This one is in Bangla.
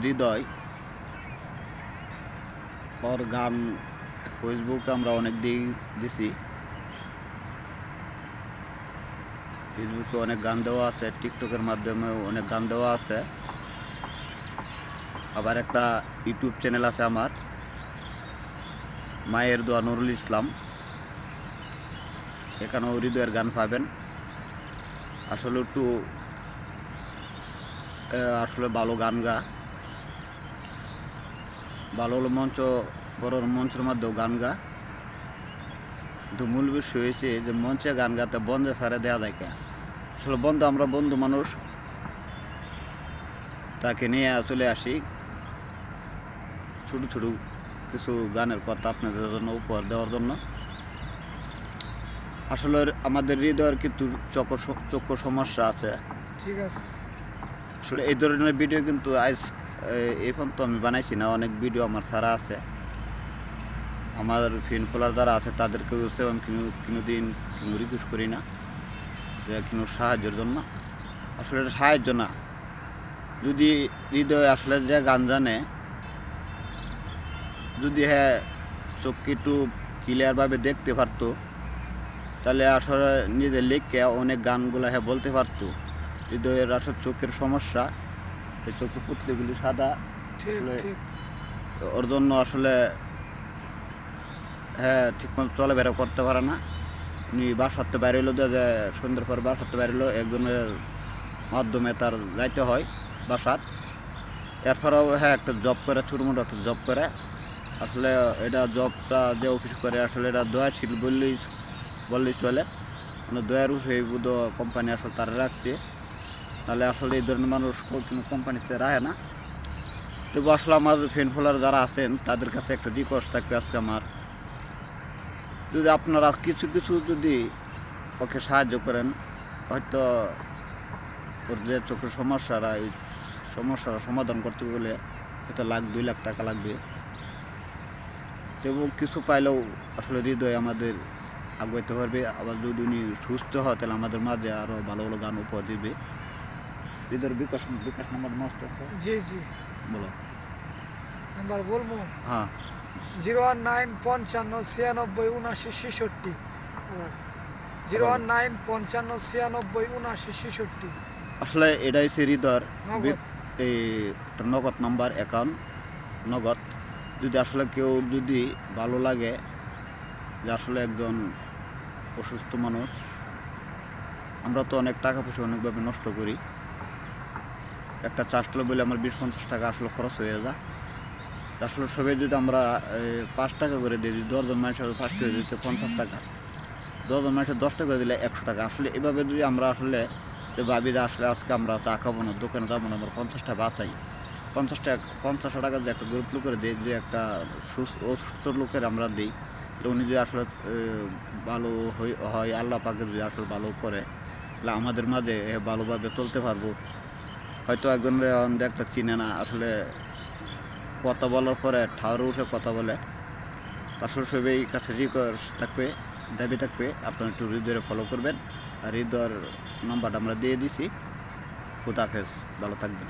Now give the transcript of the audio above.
হৃদয় ওর গান ফেসবুকে আমরা অনেক দিছি। ফেসবুকে অনেক গান দেওয়া আছে, টিকটকের মাধ্যমেও অনেক গান দেওয়া আছে। আবার একটা ইউটিউব চ্যানেল আছে আমার, মায়ের দোয়া নুরুল ইসলাম। এখানেও হৃদয়ের গান পাবেন। আসলে একটু ভালো গান ভালো বড় মঞ্চের মধ্যেও গান কিন্তু মূল বিষয় হয়েছে যে মঞ্চে গান গাতে বন্ধে ছাড়া দেওয়া যায় কে। আসলে আমরা বন্ধু মানুষ, তাকে নিয়ে চলে আসি ছোটো ছোটো কিছু গানের কথা আপনাদের জন্য উপহার দেওয়ার জন্য। আসলে আমাদের হৃদয়ের কিন্তু চক্ষু সমস্যা আছে। ঠিক আছে। আসলে এই ধরনের ভিডিও কিন্তু আজ এখন তো আমি বানাইছি না, অনেক ভিডিও আমার ছাড়া আছে। আমার ফিন ফলোয়ার যারা আছে তাদেরকেও আমি কোনোদিন রিকোয়েস্ট করি না যে কোনো সাহায্যের জন্য। আসলে এটা সাহায্য না, যদি হৃদয় আসলে যে গান জানে, যদি হ্যাঁ চোখকে একটু ক্লিয়ারভাবে দেখতে পারতো, তাহলে আসলে নিজের লিখকে অনেক গানগুলো হ্যাঁ বলতে পারতো। হৃদয়ের আসলে চোখের সমস্যা, এই চোখের পুতলিগুলি সাদা, আসলে ওর জন্য আসলে হ্যাঁ ঠিকমতো চলাফেরা করতে পারে না। উনি বাসাতে বাইরে হলো, যে সন্ধ্যার পর বাসাতে বাইরে হলো একজনের মাধ্যমে তার যাইতে হয় বাসাত। এরপরেও হ্যাঁ একটা জব করে, ছোটো মোটো একটা জব করে। আসলে এটা জবটা যে অফিস করে, আসলে এটা দয়াশীল বললেই চলে। মানে দয়ার উঠে বুধ কোম্পানি আসলে তারা রাখছে, তাহলে আসলে এই ধরনের মানুষ কোনো কোম্পানিতে রাখে না। তবু আসলে আমার ফ্রেন্ড ফলোয়ার যারা আছেন তাদের কাছে একটা রিকোয়েস্ট থাকবে আজকে আমার, যদি আপনারা কিছু যদি ওকে সাহায্য করেন, হয়তো ওর যে চোখের সমস্যারা, এই সমস্যার সমাধান করতে গেলে হয়তো 1-2 লাখ টাকা লাগবে। তবু কিছু পাইলেও আসলে হৃদয় আমাদের আগাইতে পারবে। আবার যদি উনি সুস্থ হয় তাহলে আমাদের মাঝে আরও ভালো ভালো গান উপহার দিবে। হৃদয়ের বিকাশ নাম্বার মস্ত আছে। জি জি, বলো নাম্বার বলবো। হ্যাঁ, 01955967966, 01955967966। আসলে এটাই হচ্ছে হৃদয়ের নগদ। এই নগদ নাম্বার, অ্যাকাউন্ট নগদ। যদি আসলে কেউ যদি ভালো লাগে যে আসলে একজন অসুস্থ মানুষ, আমরা তো অনেক টাকা পয়সা অনেকভাবে নষ্ট করি। একটা চাষগুলো বলে আমার 20-50 টাকা আসলে খরচ হয়ে যায়। আসলে সবাই যদি আমরা 5 টাকা করে দিয়ে দিই, 10 জন মানুষের 5 টাকা দিতে 50 টাকা, 10 জন মানুষের 10 টাকা দিলে 100 টাকা। আসলে এভাবে যদি আমরা আসলে ভাবি যে আসলে আজকে আমরা চা খাবো না, দোকানে যাবো না, আমরা 50 টাকা বাঁচাই, 50 টাকা যদি একটা গরিব লোকের দিই, যে একটা অসুস্থ লোকের আমরা দিই, উনি যদি আসলে ভালো হয়, আল্লাহ পাকে যদি আসলে ভালো করে, তাহলে আমাদের মাঝে ভালোভাবে চলতে পারবো। হয়তো একজনের একটা চিনে না, আসলে কথা বলার পরে ঠাউরে উঠে কথা বলে। আসলে সবাই কাছে রিকোয়েস্ট থাকবে, দাবি থাকবে, আপনারা একটু হৃদয়ে ফলো করবেন। আর হৃদয়ের নাম্বারটা আমরা দিয়ে দিছি। খুদাহাফেজ, ভালো থাকবেন।